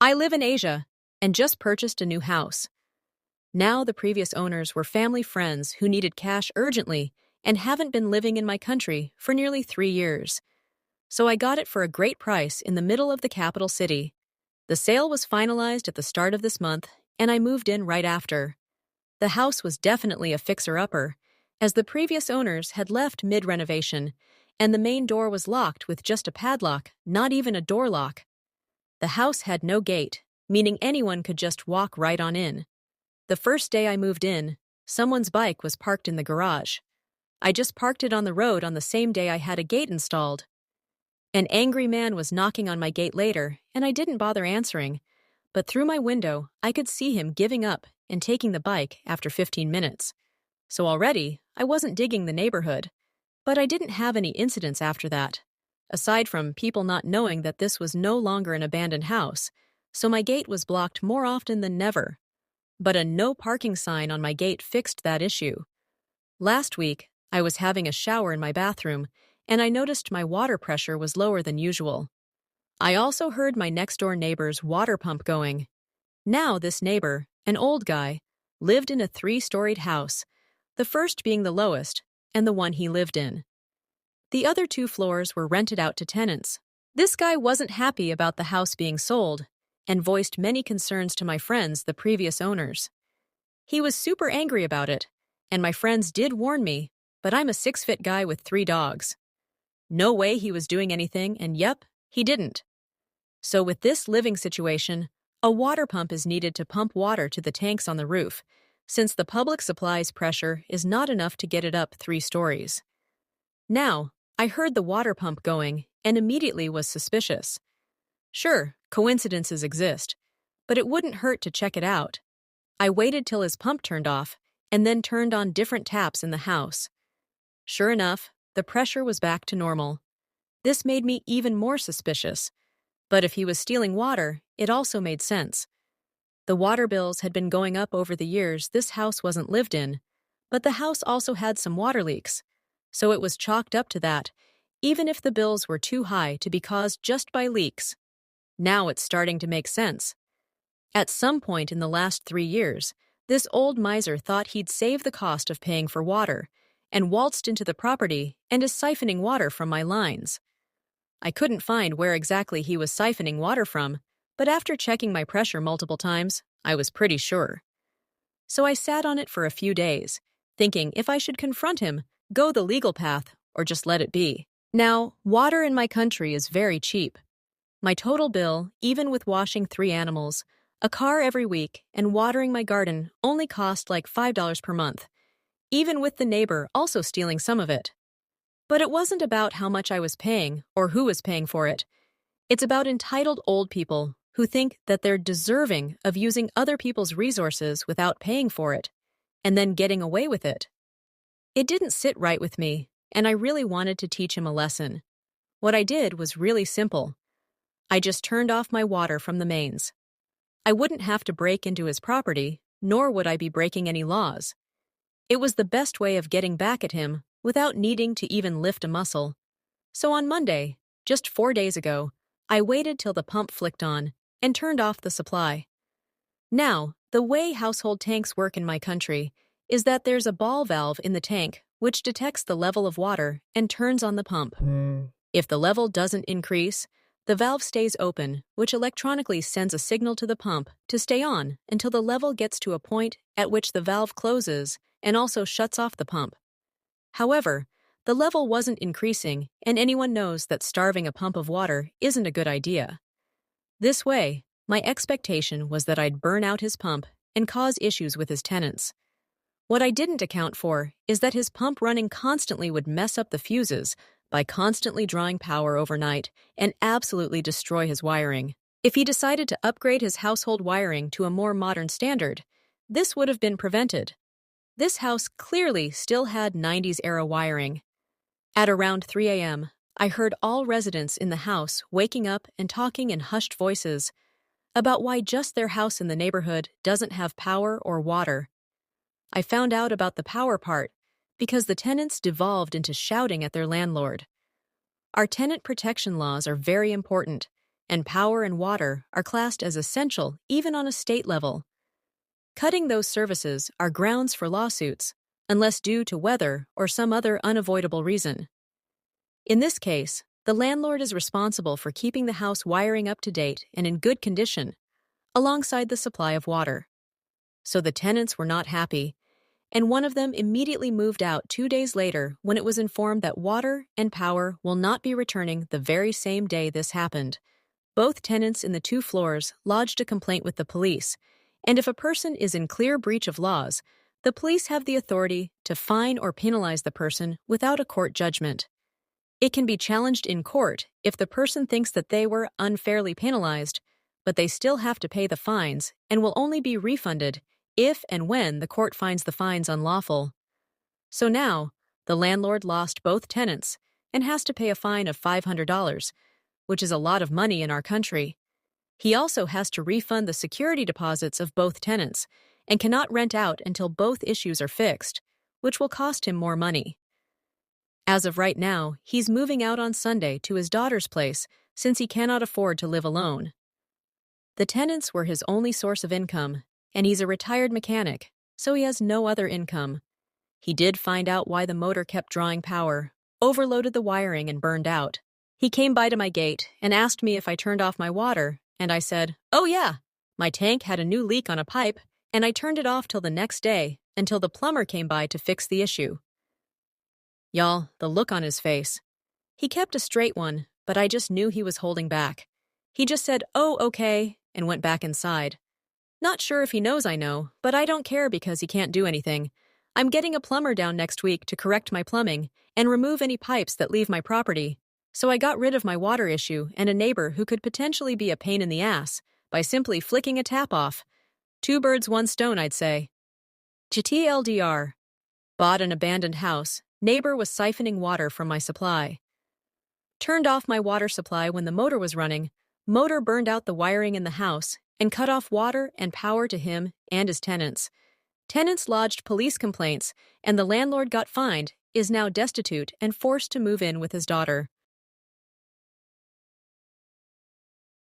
I live in Asia and just purchased a new house. Now, the previous owners were family friends who needed cash urgently and haven't been living in my country for nearly 3 years. So I got it for a great price in the middle of the capital city. The sale was finalized at the start of this month, and I moved in right after. The house was definitely a fixer-upper, as the previous owners had left mid-renovation, and the main door was locked with just a padlock, not even a door lock. The house had no gate, meaning anyone could just walk right on in. The first day I moved in, someone's bike was parked in the garage. I just parked it on the road on the same day I had a gate installed. An angry man was knocking on my gate later, and I didn't bother answering, but through my window, I could see him giving up and taking the bike after 15 minutes. So already, I wasn't digging the neighborhood, but I didn't have any incidents after that, aside from people not knowing that this was no longer an abandoned house, so my gate was blocked more often than never. But a no parking sign on my gate fixed that issue. Last week, I was having a shower in my bathroom, and I noticed my water pressure was lower than usual. I also heard my next-door neighbor's water pump going. Now this neighbor, an old guy, lived in a 3-storied house, the first being the lowest, and the one he lived in. The other 2 floors were rented out to tenants. This guy wasn't happy about the house being sold, and voiced many concerns to my friends, the previous owners. He was super angry about it, and my friends did warn me, but I'm a 6-foot guy with 3 dogs. No way he was doing anything, and yep, he didn't. So with this living situation, a water pump is needed to pump water to the tanks on the roof, since the public supplies pressure is not enough to get it up 3 stories. Now, I heard the water pump going and immediately was suspicious. Sure, coincidences exist, but it wouldn't hurt to check it out. I waited till his pump turned off and then turned on different taps in the house. Sure enough, the pressure was back to normal. This made me even more suspicious. But if he was stealing water, it also made sense. The water bills had been going up over the years this house wasn't lived in, but the house also had some water leaks, so it was chalked up to that, even if the bills were too high to be caused just by leaks. Now it's starting to make sense. At some point in the last 3 years, this old miser thought he'd save the cost of paying for water, and waltzed into the property and is siphoning water from my lines. I couldn't find where exactly he was siphoning water from, but after checking my pressure multiple times, I was pretty sure. So I sat on it for a few days, thinking if I should confront him, go the legal path, or just let it be. Now, water in my country is very cheap. My total bill, even with washing 3 animals, a car every week, and watering my garden only cost like $5 per month, even with the neighbor also stealing some of it. But it wasn't about how much I was paying or who was paying for it. It's about entitled old people who think that they're deserving of using other people's resources without paying for it, and then getting away with it. It didn't sit right with me, and I really wanted to teach him a lesson. What I did was really simple. I just turned off my water from the mains. I wouldn't have to break into his property, nor would I be breaking any laws. It was the best way of getting back at him without needing to even lift a muscle. So on Monday, just 4 days ago, I waited till the pump flicked on and turned off the supply. Now, the way household tanks work in my country is that there's a ball valve in the tank which detects the level of water and turns on the pump. If the level doesn't increase, the valve stays open, which electronically sends a signal to the pump to stay on until the level gets to a point at which the valve closes and also shuts off the pump. However, the level wasn't increasing, and anyone knows that starving a pump of water isn't a good idea. This way, my expectation was that I'd burn out his pump and cause issues with his tenants. What I didn't account for is that his pump running constantly would mess up the fuses by constantly drawing power overnight and absolutely destroy his wiring. If he decided to upgrade his household wiring to a more modern standard, this would have been prevented. This house clearly still had 90s-era wiring. At around 3 a.m., I heard all residents in the house waking up and talking in hushed voices about why just their house in the neighborhood doesn't have power or water. I found out about the power part because the tenants devolved into shouting at their landlord. Our tenant protection laws are very important, and power and water are classed as essential even on a state level. Cutting those services are grounds for lawsuits, unless due to weather or some other unavoidable reason. In this case, the landlord is responsible for keeping the house wiring up to date and in good condition, alongside the supply of water. So the tenants were not happy, and one of them immediately moved out 2 days later when it was informed that water and power will not be returning the very same day this happened. Both tenants in the 2 floors lodged a complaint with the police, and if a person is in clear breach of laws, the police have the authority to fine or penalize the person without a court judgment. It can be challenged in court if the person thinks that they were unfairly penalized, but they still have to pay the fines and will only be refunded if and when the court finds the fines unlawful. So now, the landlord lost both tenants and has to pay a fine of $500, which is a lot of money in our country. He also has to refund the security deposits of both tenants and cannot rent out until both issues are fixed, which will cost him more money. As of right now, he's moving out on Sunday to his daughter's place since he cannot afford to live alone. The tenants were his only source of income, and he's a retired mechanic, so he has no other income. He did find out why the motor kept drawing power, overloaded the wiring, and burned out. He came by to my gate and asked me if I turned off my water, and I said, "Oh yeah, my tank had a new leak on a pipe, and I turned it off till the next day, until the plumber came by to fix the issue." Y'all, the look on his face. He kept a straight one, but I just knew he was holding back. He just said, "Oh, okay," and went back inside. Not sure if he knows I know, but I don't care because he can't do anything. I'm getting a plumber down next week to correct my plumbing and remove any pipes that leave my property. So I got rid of my water issue and a neighbor who could potentially be a pain in the ass by simply flicking a tap off. 2 birds, 1 stone, I'd say. TLDR. Bought an abandoned house. Neighbor was siphoning water from my supply. Turned off my water supply when the motor was running. Motor burned out the wiring in the house and cut off water and power to him and his tenants. Tenants lodged police complaints, and the landlord got fined, is now destitute and forced to move in with his daughter.